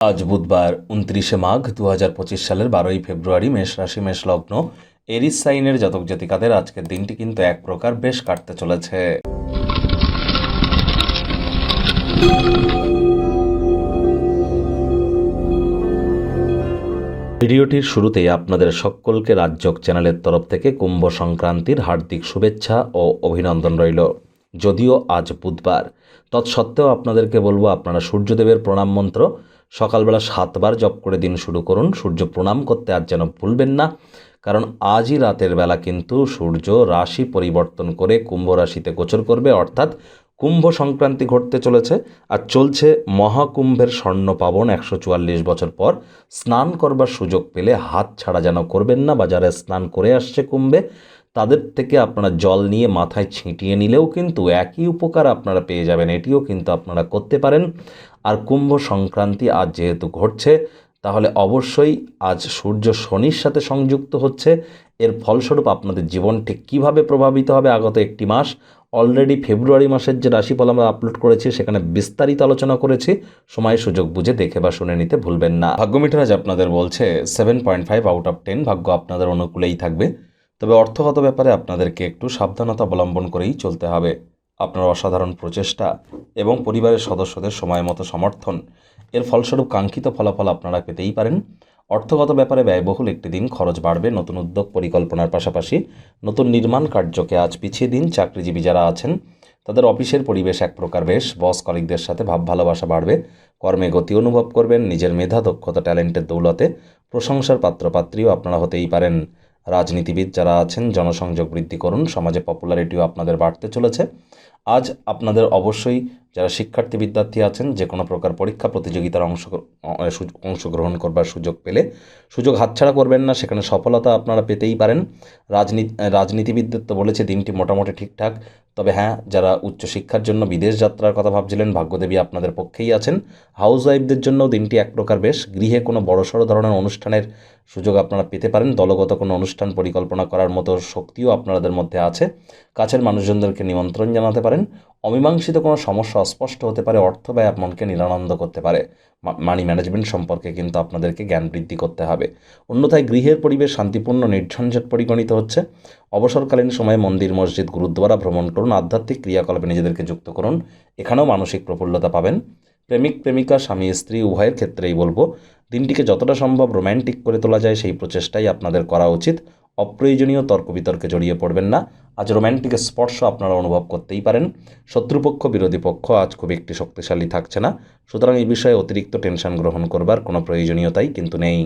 আজ বুধবার 29শে মাঘ 2025 সালের 12ই ফেব্রুয়ারি। মেষ রাশি, মেষ লগ্ন, এরিস সাইনের জাতক জাতিকাদের আজকের দিনটি কিন্তু এক প্রকার বেশ কাটতে চলেছে। ভিডিওটির শুরুতেই আপনাদের সকলকে রাজযোগ চ্যানেলের তরফ থেকে কুম্ভ সংক্রান্তির হার্দিক শুভেচ্ছা ও অভিনন্দন রইল। যদিও আজ বুধবার, তৎসত্ত্বেও আপনাদেরকে বলবো আপনারা সূর্যদেবের প্রণাম মন্ত্র সকালবেলা 7 বার জপ করে দিন শুরু করুন। সূর্য প্রণাম করতে আজ যেন ভুলবেন না, কারণ আজই রাতের বেলা কিন্তু সূর্য রাশি পরিবর্তন করে কুম্ভ রাশিতে গোচর করবে, অর্থাৎ কুম্ভ সংক্রান্তি ঘটতে চলেছে। আর চলছে মহাকুম্ভের স্বর্ণ পাবন। 144 বছর পর স্নান করবার সুযোগ পেলে হাত ছাড়া যেন করবেন না। বা যারা স্নান করে আসছে কুম্ভে, তাদের থেকে আপনারা জল নিয়ে মাথায় ছিটিয়ে নিলেও কিন্তু একই উপকার আপনারা পেয়ে যাবেন। এটিও কিন্তু আপনারা করতে পারেন। আর কুম্ভ সংক্রান্তি আজ যেহেতু ঘটছে, তাহলে অবশ্যই আজ সূর্য শনির সাথে সংযুক্ত হচ্ছে। এর ফলস্বরূপ আপনাদের জীবন ঠিক কীভাবে প্রভাবিত হবে আগত একটি মাস, অলরেডি ফেব্রুয়ারি মাসের যে রাশিফল আমরা আপলোড করেছি সেখানে বিস্তারিত আলোচনা করেছি। সময় সুযোগ বুঝে দেখে বা শুনে নিতে ভুলবেন না। ভাগ্যমিটার আজ আপনাদের বলছে 7.5 আউট অফ 10। ভাগ্য আপনাদের অনুকূলেই থাকবে, তবে অর্থগত ব্যাপারে আপনাদেরকে একটু সাবধানতা অবলম্বন করেই চলতে হবে। আপনার অসাধারণ প্রচেষ্টা এবং পরিবারের সদস্যদের সময় মতো সমর্থন, এর ফলস্বরূপ কাঙ্ক্ষিত ফলাফল আপনারা পেতেই পারেন। অর্থগত ব্যাপারে ব্যয়বহুল একটি দিন, খরচ বাড়বে। নতুন উদ্যোগ পরিকল্পনার পাশাপাশি নতুন নির্মাণ কার্যকে আজ পিছিয়ে দিন। চাকরিজীবী যারা আছেন তাদের অফিসের পরিবেশ এক প্রকার বেশ। বস কলিগদের সাথে ভাব ভালোবাসা বাড়বে। কর্মে গতি অনুভব করবেন। নিজের মেধা, দক্ষতা, ট্যালেন্টের দৌলতে প্রশংসার পাত্রপাত্রীও আপনারা হতেই পারেন। রাজনীতিবিদ যারা আছেন জনসংযোগ বৃদ্ধি করুন। সমাজে পপুলারিটিও আপনাদের বাড়তে চলেছে। আজ আপনাদের অবশ্যই যারা শিক্ষার্থী বিদ্যার্থী আছেন, যে কোনো প্রকার পরীক্ষা প্রতিযোগিতার অংশগ্রহণ করবার সুযোগ পেলে সুযোগ হাতছাড়া করবেন না, সেখানে সফলতা আপনারা পেতেই পারেন। রাজনীতিবিদদের তো বলেছে দিনটি মোটামুটি ঠিকঠাক, তবে হ্যাঁ, যারা উচ্চশিক্ষার জন্য বিদেশ যাত্রার কথা ভাবছিলেন, ভাগ্যদেবী আপনাদের পক্ষেই আছেন। হাউস ওয়াইফদের জন্যও দিনটি এক প্রকার বেশ। গৃহে কোনো বড়সড় ধরনের অনুষ্ঠানের সুযোগ আপনারা পেতে পারেন। দলগত কোনো অনুষ্ঠান পরিকল্পনা করার মতো শক্তিও আপনাদের মধ্যে আছে। কাছের মানুষজনদেরকে নিমন্ত্রণ জানাতে পারেন। অমীমাংসিত কোনো সমস্যা অস্পষ্ট হতে পারে। অর্থ ব্যয় মনকে নিরানন্দ করতে পারে। মানি ম্যানেজমেন্ট সম্পর্কে কিন্তু আপনাদেরকে জ্ঞান বৃদ্ধি করতে হবে। অন্যথায় গৃহের পরিবেশ শান্তিপূর্ণ নির্ঝঞ্ঝাট পরিগণিত হচ্ছে। অবসরকালীন সময়ে মন্দির, মসজিদ, গুরুদ্বারা ভ্রমণ করুন। আধ্যাত্মিক ক্রিয়াকলাপে নিজেদেরকে যুক্ত করুন। এখানেও মানসিক প্রফুল্লতা পাবেন। প্রেমিক প্রেমিকা, স্বামী স্ত্রী উভয়ের ক্ষেত্রেই বলবো দিনটিকে যতটা সম্ভব রোম্যান্টিক করে তোলা যায় সেই প্রচেষ্টাই আপনাদের করা উচিত। অপ্রয়োজনীয় তর্ক বিতর্কে জড়িয়ে পড়বেন না। আজ রোম্যান্টিক স্পর্শ আপনারা অনুভব করতেই পারেন। শত্রুপক্ষ, বিরোধী পক্ষ আজ খুব একটি শক্তিশালী থাকছে না, সুতরাং এই বিষয়ে অতিরিক্ত টেনশন গ্রহণ করবার কোনো প্রয়োজনীয়তাই কিন্তু নেই।